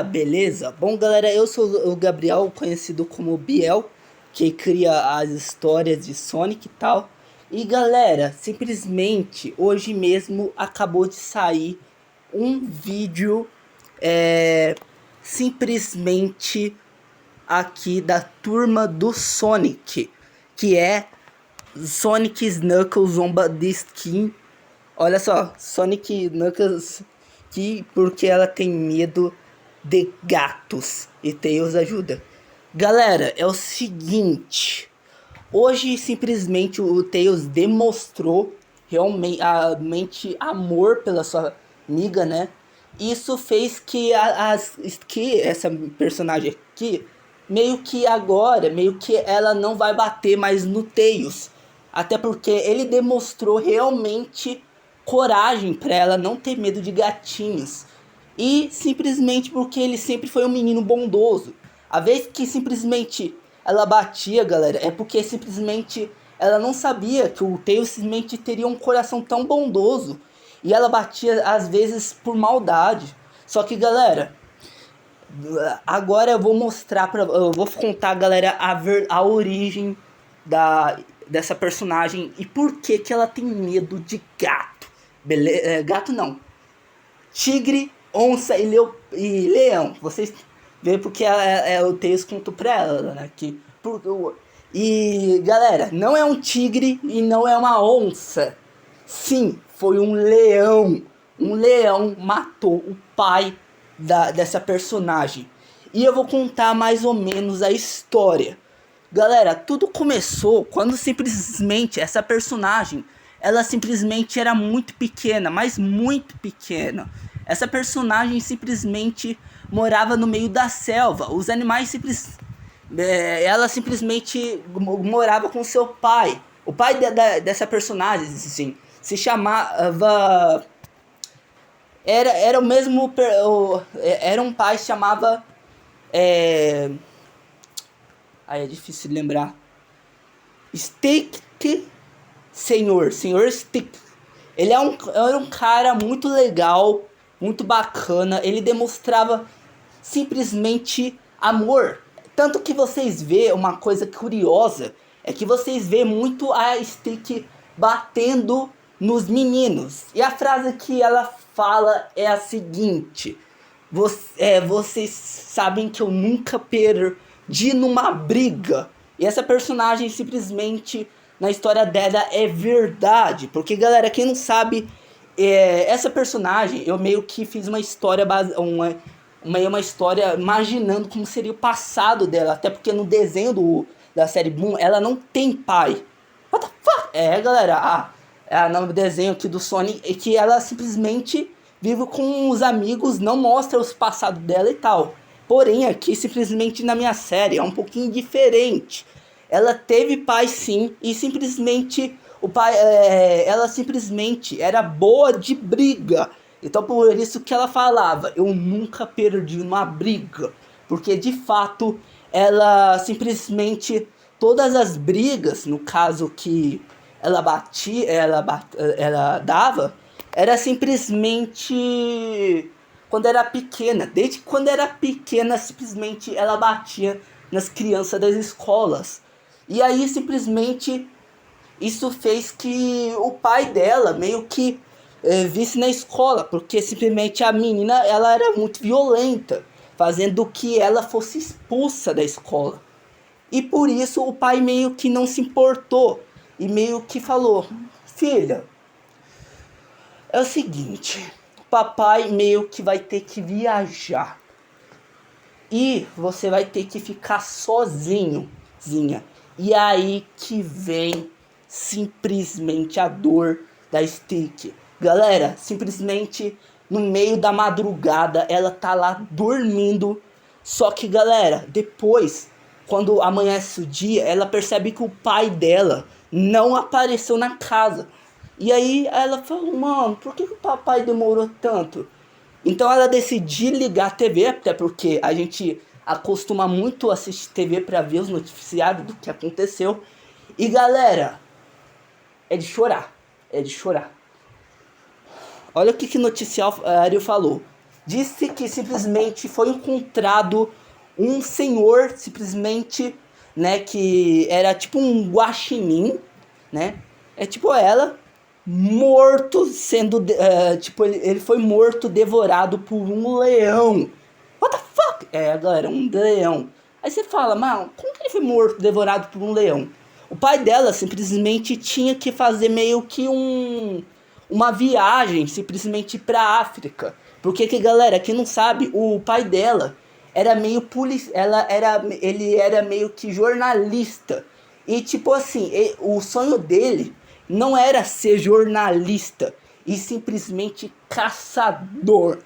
Beleza? Bom, galera, eu sou o Gabriel, conhecido como Biel, que cria as histórias de Sonic e tal. E galera, simplesmente hoje mesmo acabou de sair um vídeo, é, simplesmente aqui da turma do Sonic, que é Sonic Knuckles Zomba de Skin. Olha só, Sonic Knuckles que porque ela tem medo de gatos e Tails ajuda. Galera, é o seguinte, hoje simplesmente o Tails demonstrou realmente amor pela sua amiga, né? Isso fez que que essa personagem aqui meio que ela não vai bater mais no Tails, até porque ele demonstrou realmente coragem para ela não ter medo de gatinhos. E simplesmente porque ele sempre foi um menino bondoso. A vez que simplesmente ela batia, galera, é porque simplesmente ela não sabia que o Tails simplesmente teria um coração tão bondoso. E ela batia às vezes por maldade. Só que, galera, agora eu vou mostrar eu vou contar, galera, a origem dessa personagem e por que que ela tem medo de gato. Gato não. Tigre, onça e leão. Vocês veem porque o texto contou pra ela, né? E galera, não é um tigre e não é uma onça. Sim, foi um leão. Um leão matou o pai dessa personagem. E eu vou contar mais ou menos a história. Galera, tudo começou quando simplesmente essa personagem, ela simplesmente era muito pequena, mas muito pequena. Essa personagem simplesmente morava no meio da selva. Os animais ela simplesmente morava com seu pai. O pai dessa personagem, assim, se chamava... Era o mesmo... Era um pai que chamava... Aí é difícil de lembrar. Stick Senhor Stick. Ele era um cara muito legal, muito bacana. Ele demonstrava simplesmente amor. Tanto que vocês vê uma coisa curiosa, é que vocês vê muito a Stick batendo nos meninos. E a frase que ela fala é a seguinte: vocês sabem que eu nunca perdi numa briga. E essa personagem simplesmente na história dela é verdade. Porque, galera, quem não sabe, essa personagem eu meio que fiz uma história uma história imaginando como seria o passado dela. Até porque no desenho da série Boom ela não tem pai. What the fuck? Galera, é o nome do desenho aqui do Sonic é que ela simplesmente vive com os amigos, não mostra os passados dela e tal. Porém, aqui simplesmente na minha série é um pouquinho diferente. Ela teve pai sim, e simplesmente o pai, ela simplesmente era boa de briga. Então por isso que ela falava, eu nunca perdi uma briga. Porque de fato, ela simplesmente, todas as brigas, no caso que ela batia, ela dava, era simplesmente quando era pequena. Desde quando era pequena, simplesmente ela batia nas crianças das escolas. E aí simplesmente isso fez que o pai dela meio que visse na escola, porque simplesmente a menina ela era muito violenta, fazendo que ela fosse expulsa da escola. E por isso o pai meio que não se importou e meio que falou: filha, é o seguinte, papai meio que vai ter que viajar e você vai ter que ficar sozinha. E aí que vem simplesmente a dor da Stick. Galera, simplesmente no meio da madrugada ela tá lá dormindo. Só que, galera, depois, quando amanhece o dia, ela percebe que o pai dela não apareceu na casa. E aí ela falou: mano, por que o papai demorou tanto? Então ela decidiu ligar a TV, até porque a gente acostuma muito assistir TV para ver os noticiários do que aconteceu. E galera, é de chorar, é de chorar. Olha o que o noticiário falou. disse que simplesmente foi encontrado um senhor, simplesmente, né, que era tipo um guaxinim, né, é tipo ela, morto, sendo, tipo, ele foi morto, devorado por um leão. What the fuck? É, galera, um leão. Aí você fala, mano, como que ele foi morto, devorado por um leão? O pai dela simplesmente tinha que fazer meio que uma viagem, simplesmente pra África. Porque que, galera, quem não sabe, o pai dela era meio ele era meio que jornalista. E tipo assim, o sonho dele não era ser jornalista, e simplesmente caçador.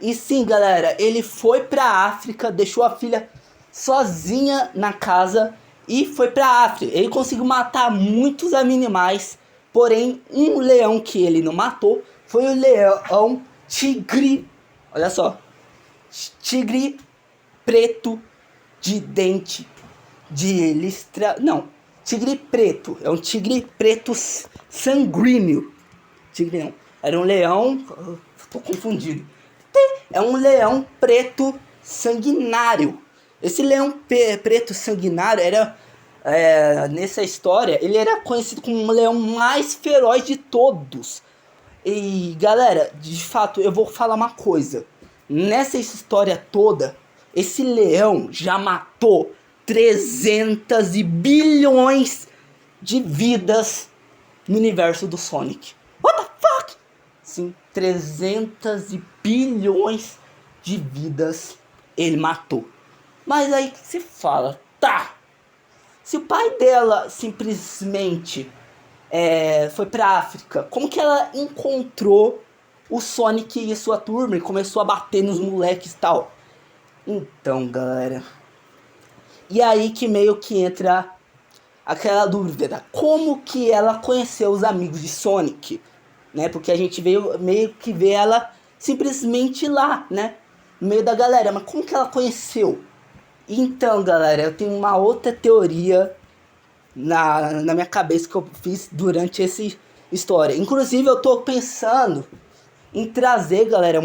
E sim, galera, ele foi pra África, deixou a filha sozinha na casa e foi pra África. Ele conseguiu matar muitos animais, porém, um leão que ele não matou foi o leão tigre. Olha só, tigre preto de dente de listra. Não, tigre preto. É um tigre preto sanguíneo. Tigre não. Era um leão. Tô confundido. É um leão preto sanguinário. Esse leão preto sanguinário era. Nessa história, ele era conhecido como o leão mais feroz de todos. E galera, de fato, eu vou falar uma coisa. Nessa história toda, esse leão já matou 300 bilhões de vidas no universo do Sonic. What the fuck? Sim, 300 bilhões de vidas ele matou. Mas aí que se fala, tá. Se o pai dela simplesmente foi pra África, como que ela encontrou o Sonic e sua turma e começou a bater nos moleques e tal? Então, galera, e aí que meio que entra aquela dúvida, como que ela conheceu os amigos de Sonic, né? Porque a gente veio meio que ver ela simplesmente lá, né? No meio da galera, mas como que ela conheceu? Então, galera, eu tenho uma outra teoria na minha cabeça que eu fiz durante essa história. Inclusive, eu tô pensando em trazer, galera,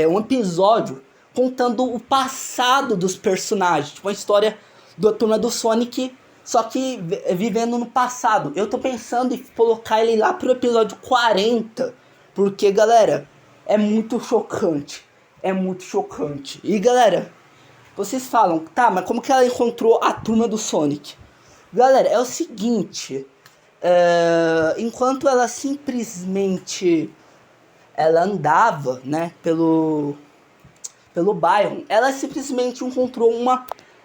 um episódio contando o passado dos personagens. Tipo, uma história da turma do Sonic, só que vivendo no passado. Eu tô pensando em colocar ele lá pro episódio 40. Porque, galera, é muito chocante. É muito chocante. E, galera, vocês falam, tá, mas como que ela encontrou a turma do Sonic? Galera, é o seguinte. Enquanto ela simplesmente ela andava, né, pelo bairro, ela simplesmente encontrou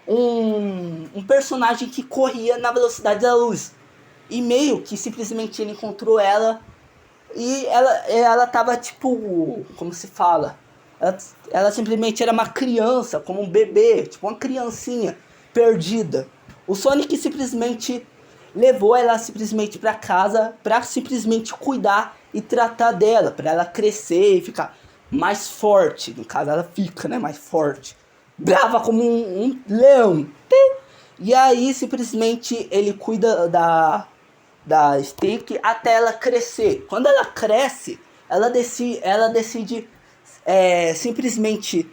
um personagem que corria na velocidade da luz. E meio que simplesmente ele encontrou ela e ela tava tipo, como se fala? Ela simplesmente era uma criança, como um bebê, tipo uma criancinha perdida. O Sonic simplesmente levou ela simplesmente pra casa pra simplesmente cuidar e tratar dela, pra ela crescer e ficar mais forte. No caso, ela fica, né, mais forte. Brava como um leão. E aí, simplesmente, ele cuida da Stick até ela crescer. Quando ela cresce, ela decide simplesmente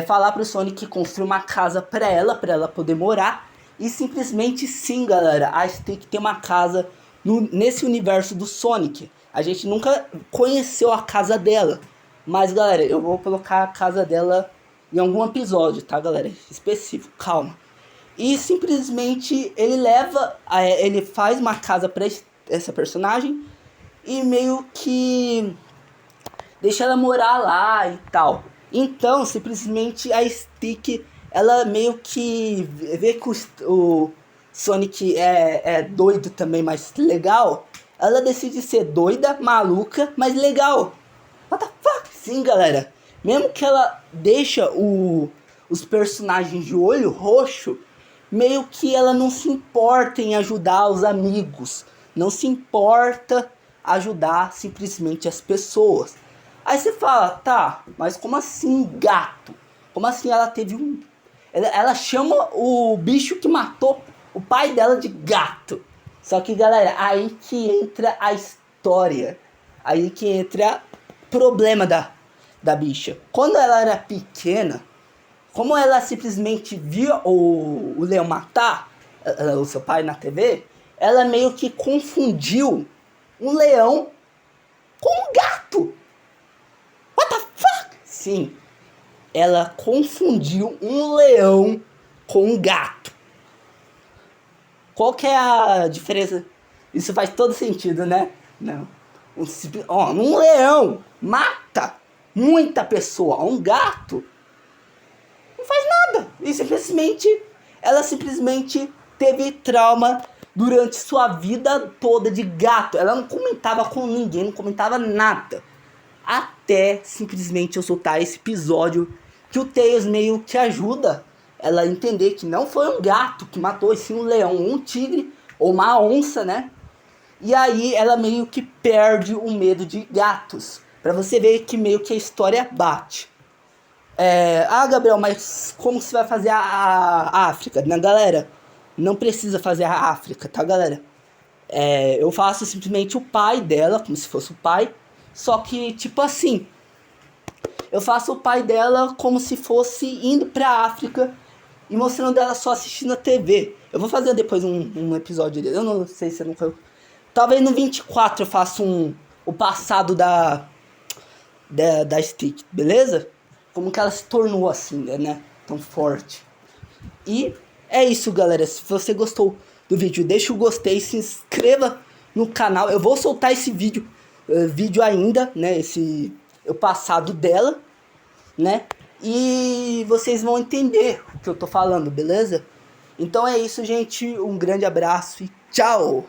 falar pro Sonic construir uma casa pra ela poder morar. E simplesmente sim, galera, a Stick tem uma casa nesse universo do Sonic. A gente nunca conheceu a casa dela. Mas, galera, eu vou colocar a casa dela em algum episódio, tá, galera? Específico, calma. E simplesmente ele faz uma casa pra essa personagem e meio que deixa ela morar lá e tal. Então, simplesmente a Stick, ela meio que vê que o Sonic é doido também, mas legal. Ela decide ser doida, maluca, mas legal. What the fuck? Sim, galera. Mesmo que ela deixa os personagens de olho roxo, meio que ela não se importa em ajudar os amigos. Não se importa ajudar simplesmente as pessoas. Aí você fala, tá, mas como assim gato? Como assim ela teve um... Ela chama o bicho que matou o pai dela de gato. Só que, galera, aí que entra a história. Aí que entra o problema da bicha. Quando ela era pequena, como ela simplesmente via o leão matar o seu pai na TV, ela meio que confundiu um leão com um gato. What the fuck? Sim, ela confundiu um leão com um gato. Qual que é a diferença? Isso faz todo sentido, né? Não. Um leão mata muita pessoa. Um gato não faz nada. E ela simplesmente teve trauma durante sua vida toda de gato. Ela não comentava com ninguém, não comentava nada. Até simplesmente eu soltar esse episódio que o Tails meio que ajuda ela a entender que não foi um gato que matou, e sim um leão, um tigre ou uma onça, né? E aí ela meio que perde o medo de gatos. Pra você ver que meio que a história bate. Gabriel, mas como você vai fazer a África, né, galera? Não precisa fazer a África, tá, galera? Eu faço simplesmente o pai dela, como se fosse o pai. Só que, tipo assim, eu faço o pai dela como se fosse indo pra África e mostrando ela só assistindo a TV. Eu vou fazer depois um episódio dele. Eu não sei se eu nunca... Talvez no 24 eu faça o passado da Stick, beleza? Como que ela se tornou assim, né? Tão forte. E é isso, galera. Se você gostou do vídeo, deixa o gostei, se inscreva no canal. Eu vou soltar esse vídeo ainda, né? O passado dela, né? E vocês vão entender o que eu tô falando, beleza? Então é isso, gente. Um grande abraço e tchau!